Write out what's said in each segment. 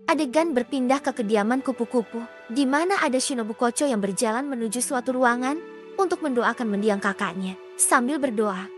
Adegan berpindah ke kediaman kupu-kupu, di mana ada Shinobu Kocho yang berjalan menuju suatu ruangan untuk mendoakan mendiang kakaknya. Sambil berdoa,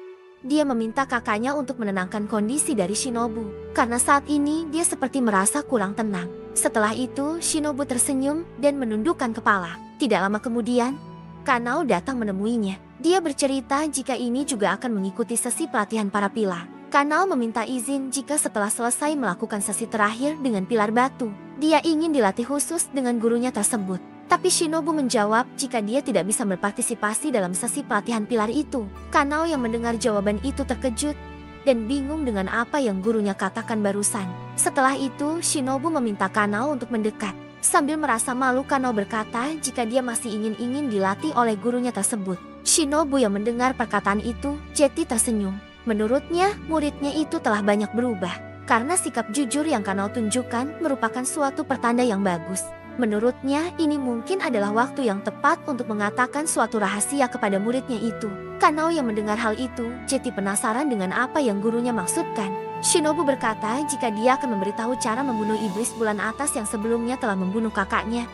dia meminta kakaknya untuk menenangkan kondisi dari Shinobu, karena saat ini dia seperti merasa kurang tenang. Setelah itu, Shinobu tersenyum dan menundukkan kepala. Tidak lama kemudian, Kanao datang menemuinya. Dia bercerita jika ini juga akan mengikuti sesi pelatihan para pilar. Kanao meminta izin jika setelah selesai melakukan sesi terakhir dengan pilar batu, dia ingin dilatih khusus dengan gurunya tersebut. Tapi Shinobu menjawab jika dia tidak bisa berpartisipasi dalam sesi pelatihan pilar itu. Kanao yang mendengar jawaban itu terkejut dan bingung dengan apa yang gurunya katakan barusan. Setelah itu, Shinobu meminta Kanao untuk mendekat. Sambil merasa malu, Kanao berkata jika dia masih ingin dilatih oleh gurunya tersebut. Shinobu yang mendengar perkataan itu, Jeti tersenyum. Menurutnya, muridnya itu telah banyak berubah, karena sikap jujur yang Kanao tunjukkan merupakan suatu pertanda yang bagus. Menurutnya, ini mungkin adalah waktu yang tepat untuk mengatakan suatu rahasia kepada muridnya itu. Kanao yang mendengar hal itu, Jeti penasaran dengan apa yang gurunya maksudkan. Shinobu berkata jika dia akan memberitahu cara membunuh iblis bulan atas yang sebelumnya telah membunuh kakaknya,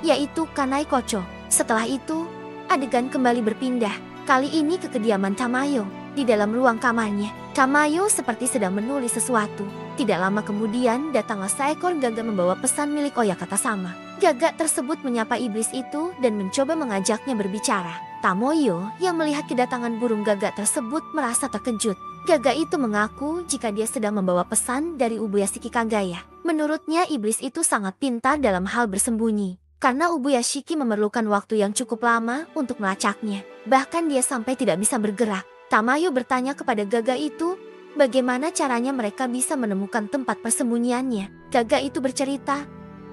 yaitu Kanai Kocho. Setelah itu, adegan kembali berpindah, kali ini ke kediaman Tamayo. Di dalam ruang kamarnya, Tamayo seperti sedang menulis sesuatu. Tidak lama kemudian, datanglah seekor gagak membawa pesan milik Oyakata Sama. Gagak tersebut menyapa iblis itu dan mencoba mengajaknya berbicara. Tamayo yang melihat kedatangan burung gagak tersebut merasa terkejut. Gagak itu mengaku jika dia sedang membawa pesan dari Ubuyashiki Kagaya. Menurutnya iblis itu sangat pintar dalam hal bersembunyi, karena Ubuyashiki memerlukan waktu yang cukup lama untuk melacaknya. Bahkan dia sampai tidak bisa bergerak. Tamayo bertanya kepada gagak itu, bagaimana caranya mereka bisa menemukan tempat persembunyiannya. Gagak itu bercerita,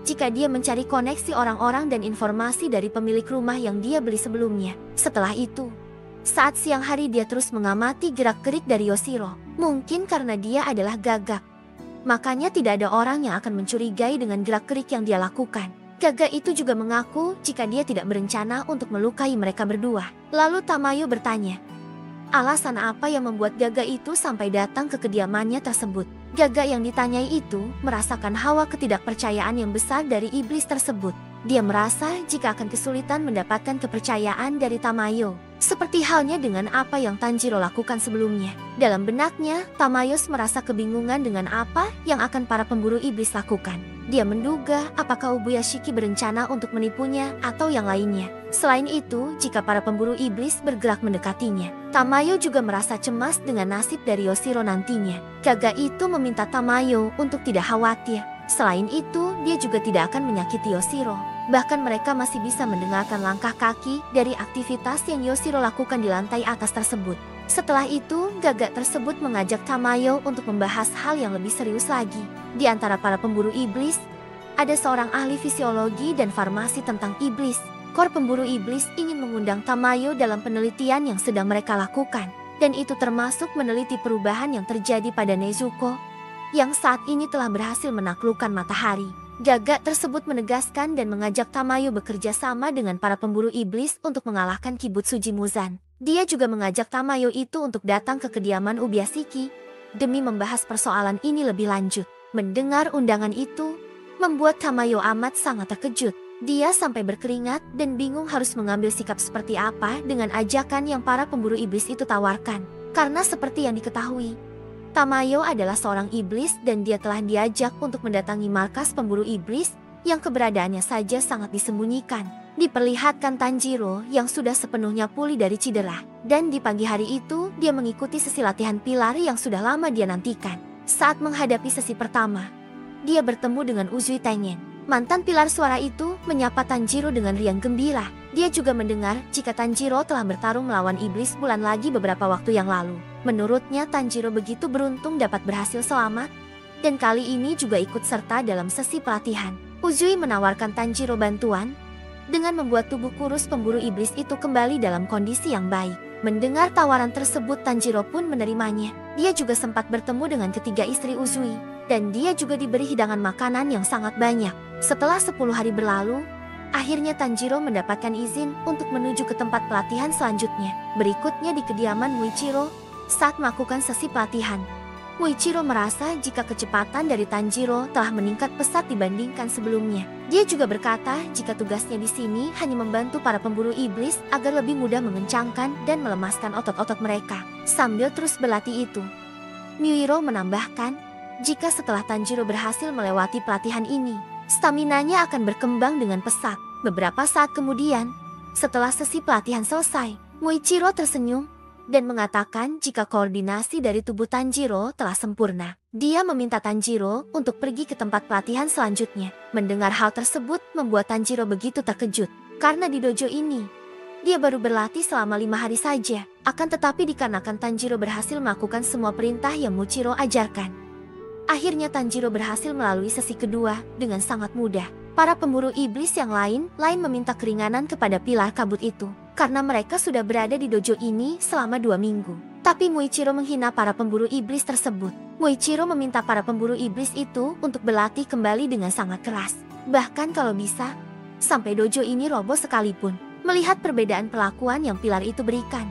jika dia mencari koneksi orang-orang dan informasi dari pemilik rumah yang dia beli sebelumnya. Setelah itu, saat siang hari dia terus mengamati gerak-gerik dari Yoshiro. Mungkin karena dia adalah gagak, makanya tidak ada orang yang akan mencurigai dengan gerak-gerik yang dia lakukan. Gagak itu juga mengaku jika dia tidak berencana untuk melukai mereka berdua. Lalu Tamayo bertanya, alasan apa yang membuat gagak itu sampai datang ke kediamannya tersebut? Gagak yang ditanyai itu merasakan hawa ketidakpercayaan yang besar dari iblis tersebut. Dia merasa jika akan kesulitan mendapatkan kepercayaan dari Tamayo, seperti halnya dengan apa yang Tanjiro lakukan sebelumnya. Dalam benaknya, Tamayos merasa kebingungan dengan apa yang akan para pemburu iblis lakukan. Dia menduga apakah Ubuyashiki berencana untuk menipunya atau yang lainnya. Selain itu, jika para pemburu iblis bergerak mendekatinya, Tamayo juga merasa cemas dengan nasib dari Yoshiro nantinya. Gagak itu meminta Tamayo untuk tidak khawatir. Selain itu, dia juga tidak akan menyakiti Yoshiro. Bahkan mereka masih bisa mendengarkan langkah kaki dari aktivitas yang Yoshiro lakukan di lantai atas tersebut. Setelah itu, gagak tersebut mengajak Tamayo untuk membahas hal yang lebih serius lagi. Di antara para pemburu iblis, ada seorang ahli fisiologi dan farmasi tentang iblis. Kor pemburu iblis ingin mengundang Tamayo dalam penelitian yang sedang mereka lakukan. Dan itu termasuk meneliti perubahan yang terjadi pada Nezuko, yang saat ini telah berhasil menaklukkan matahari. Gagak tersebut menegaskan dan mengajak Tamayo bekerja sama dengan para pemburu iblis untuk mengalahkan Kibutsuji Muzan. Dia juga mengajak Tamayo itu untuk datang ke kediaman Ubuyashiki demi membahas persoalan ini lebih lanjut. Mendengar undangan itu membuat Tamayo amat sangat terkejut. Dia sampai berkeringat dan bingung harus mengambil sikap seperti apa dengan ajakan yang para pemburu iblis itu tawarkan. Karena seperti yang diketahui, Tamayo adalah seorang iblis dan dia telah diajak untuk mendatangi markas pemburu iblis yang keberadaannya saja sangat disembunyikan. Diperlihatkan Tanjiro yang sudah sepenuhnya pulih dari cedera. Dan di pagi hari itu, dia mengikuti sesi latihan pilar yang sudah lama dia nantikan. Saat menghadapi sesi pertama, dia bertemu dengan Uzui Tengen. Mantan pilar suara itu menyapa Tanjiro dengan riang gembira. Dia juga mendengar jika Tanjiro telah bertarung melawan iblis bulan lagi beberapa waktu yang lalu. Menurutnya Tanjiro begitu beruntung dapat berhasil selamat, dan kali ini juga ikut serta dalam sesi pelatihan. Uzui menawarkan Tanjiro bantuan dengan membuat tubuh kurus pemburu iblis itu kembali dalam kondisi yang baik. Mendengar tawaran tersebut, Tanjiro pun menerimanya. Dia juga sempat bertemu dengan ketiga istri Uzui, dan dia juga diberi hidangan makanan yang sangat banyak. Setelah 10 hari berlalu, akhirnya Tanjiro mendapatkan izin untuk menuju ke tempat pelatihan selanjutnya. Berikutnya di kediaman Muichiro, saat melakukan sesi pelatihan, Muichiro merasa jika kecepatan dari Tanjiro telah meningkat pesat dibandingkan sebelumnya. Dia juga berkata jika tugasnya di sini hanya membantu para pemburu iblis agar lebih mudah mengencangkan dan melemaskan otot-otot mereka. Sambil terus berlatih itu, Muiro menambahkan, jika setelah Tanjiro berhasil melewati pelatihan ini, staminanya akan berkembang dengan pesat. Beberapa saat kemudian, setelah sesi pelatihan selesai, Muichiro tersenyum dan mengatakan jika koordinasi dari tubuh Tanjiro telah sempurna. Dia meminta Tanjiro untuk pergi ke tempat pelatihan selanjutnya. Mendengar hal tersebut membuat Tanjiro begitu terkejut. Karena di dojo ini, dia baru berlatih selama 5 hari saja. Akan tetapi dikarenakan Tanjiro berhasil melakukan semua perintah yang Muichiro ajarkan, akhirnya Tanjiro berhasil melalui sesi kedua dengan sangat mudah. Para pemburu iblis yang lain meminta keringanan kepada pilar kabut itu, karena mereka sudah berada di dojo ini selama 2 minggu. Tapi Muichiro menghina para pemburu iblis tersebut. Muichiro meminta para pemburu iblis itu untuk berlatih kembali dengan sangat keras. Bahkan kalau bisa, sampai dojo ini roboh sekalipun. Melihat perbedaan perlakuan yang pilar itu berikan,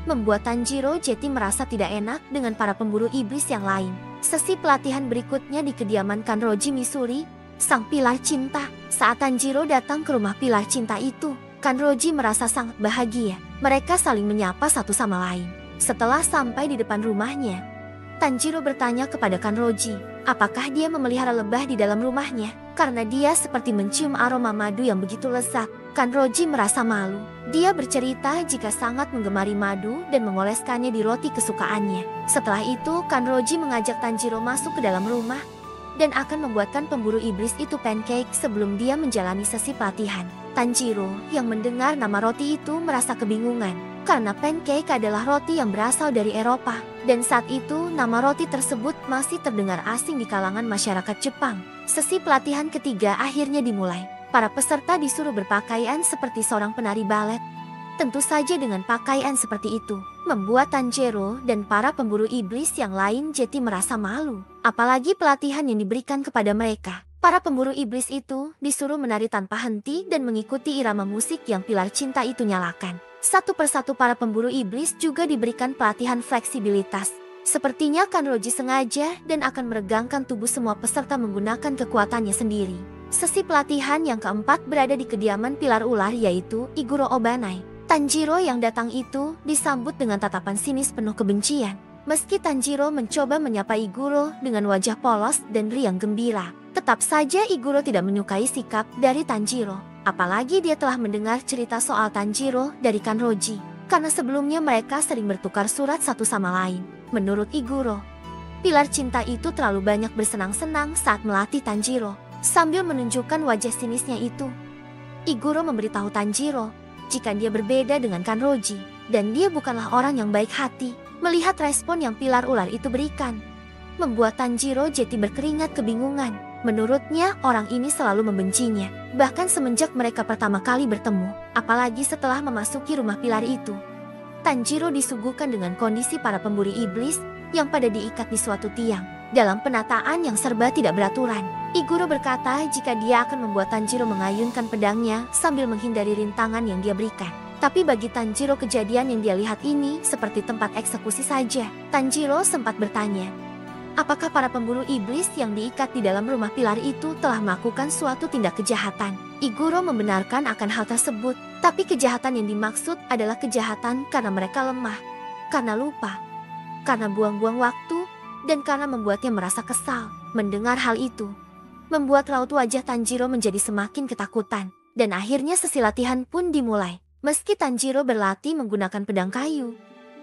membuat Tanjiro jadi merasa tidak enak dengan para pemburu iblis yang lain. Sesi pelatihan berikutnya di kediaman Kanroji Misuri, sang pilar cinta. Saat Tanjiro datang ke rumah pilar cinta itu, Kanroji merasa sangat bahagia. Mereka saling menyapa satu sama lain. Setelah sampai di depan rumahnya, Tanjiro bertanya kepada Kanroji, apakah dia memelihara lebah di dalam rumahnya? Karena dia seperti mencium aroma madu yang begitu lezat. Kanroji merasa malu. Dia bercerita jika sangat menggemari madu dan mengoleskannya di roti kesukaannya. Setelah itu, Kanroji mengajak Tanjiro masuk ke dalam rumah dan akan membuatkan pemburu iblis itu pancake sebelum dia menjalani sesi pelatihan. Tanjiro yang mendengar nama roti itu merasa kebingungan, karena pancake adalah roti yang berasal dari Eropa, dan saat itu nama roti tersebut masih terdengar asing di kalangan masyarakat Jepang. Sesi pelatihan ketiga akhirnya dimulai. Para peserta disuruh berpakaian seperti seorang penari balet. Tentu saja dengan pakaian seperti itu, membuat Tanjiro dan para pemburu iblis yang lain jadi merasa malu. Apalagi pelatihan yang diberikan kepada mereka. Para pemburu iblis itu disuruh menari tanpa henti dan mengikuti irama musik yang pilar cinta itu nyalakan. Satu persatu para pemburu iblis juga diberikan pelatihan fleksibilitas. Sepertinya Kanroji sengaja dan akan meregangkan tubuh semua peserta menggunakan kekuatannya sendiri. Sesi pelatihan yang keempat berada di kediaman pilar ular yaitu Iguro Obanai. Tanjiro yang datang itu disambut dengan tatapan sinis penuh kebencian. Meski Tanjiro mencoba menyapa Iguro dengan wajah polos dan riang gembira, tetap saja Iguro tidak menyukai sikap dari Tanjiro. Apalagi dia telah mendengar cerita soal Tanjiro dari Kanroji, karena sebelumnya mereka sering bertukar surat satu sama lain. Menurut Iguro, pilar cinta itu terlalu banyak bersenang-senang saat melatih Tanjiro. Sambil menunjukkan wajah sinisnya itu, Iguro memberitahu Tanjiro jika dia berbeda dengan Kanroji, dan dia bukanlah orang yang baik hati. Melihat respon yang pilar ular itu berikan, membuat Tanjiro jadi berkeringat kebingungan. Menurutnya orang ini selalu membencinya, bahkan semenjak mereka pertama kali bertemu. Apalagi setelah memasuki rumah pilar itu, Tanjiro disuguhkan dengan kondisi para pemburu iblis yang pada diikat di suatu tiang dalam penataan yang serba tidak beraturan. Iguro berkata jika dia akan membuat Tanjiro mengayunkan pedangnya sambil menghindari rintangan yang dia berikan. Tapi bagi Tanjiro kejadian yang dia lihat ini seperti tempat eksekusi saja. Tanjiro sempat bertanya, apakah para pemburu iblis yang diikat di dalam rumah pilar itu telah melakukan suatu tindak kejahatan? Iguro membenarkan akan hal tersebut, tapi kejahatan yang dimaksud adalah kejahatan karena mereka lemah, karena lupa, karena buang-buang waktu, dan karena membuatnya merasa kesal. Mendengar hal itu, membuat raut wajah Tanjiro menjadi semakin ketakutan, dan akhirnya sesi latihan pun dimulai. Meski Tanjiro berlatih menggunakan pedang kayu,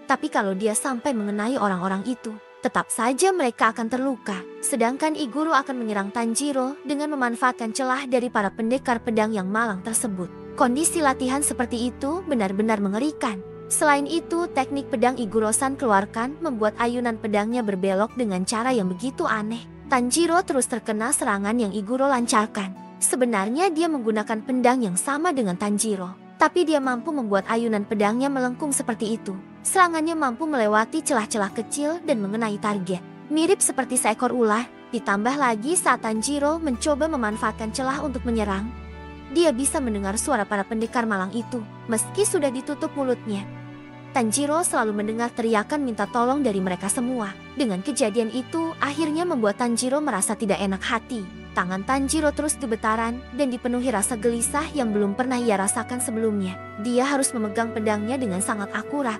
tapi kalau dia sampai mengenai orang-orang itu, tetap saja mereka akan terluka. Sedangkan Iguro akan menyerang Tanjiro dengan memanfaatkan celah dari para pendekar pedang yang malang tersebut. Kondisi latihan seperti itu benar-benar mengerikan. Selain itu, teknik pedang Iguro-san keluarkan membuat ayunan pedangnya berbelok dengan cara yang begitu aneh. Tanjiro terus terkena serangan yang Iguro lancarkan. Sebenarnya dia menggunakan pedang yang sama dengan Tanjiro, tapi dia mampu membuat ayunan pedangnya melengkung seperti itu. Serangannya mampu melewati celah-celah kecil dan mengenai target. Mirip seperti seekor ular, ditambah lagi saat Tanjiro mencoba memanfaatkan celah untuk menyerang, dia bisa mendengar suara para pendekar malang itu, meski sudah ditutup mulutnya. Tanjiro selalu mendengar teriakan minta tolong dari mereka semua. Dengan kejadian itu, akhirnya membuat Tanjiro merasa tidak enak hati. Tangan Tanjiro terus gemetaran dan dipenuhi rasa gelisah yang belum pernah ia rasakan sebelumnya. Dia harus memegang pedangnya dengan sangat akurat.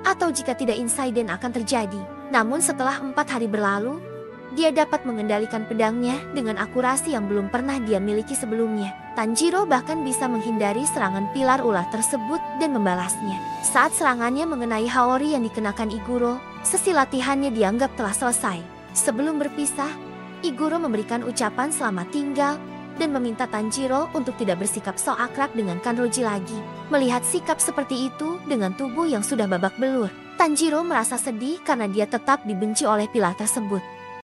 Atau jika tidak insiden akan terjadi. Namun setelah 4 hari berlalu, dia dapat mengendalikan pedangnya dengan akurasi yang belum pernah dia miliki sebelumnya. Tanjiro bahkan bisa menghindari serangan pilar ular tersebut dan membalasnya. Saat serangannya mengenai Haori yang dikenakan Iguro, sesi latihannya dianggap telah selesai. Sebelum berpisah, Iguro memberikan ucapan selamat tinggal dan meminta Tanjiro untuk tidak bersikap sok akrab dengan Kanroji lagi. Melihat sikap seperti itu dengan tubuh yang sudah babak belur, Tanjiro merasa sedih karena dia tetap dibenci oleh pilar tersebut.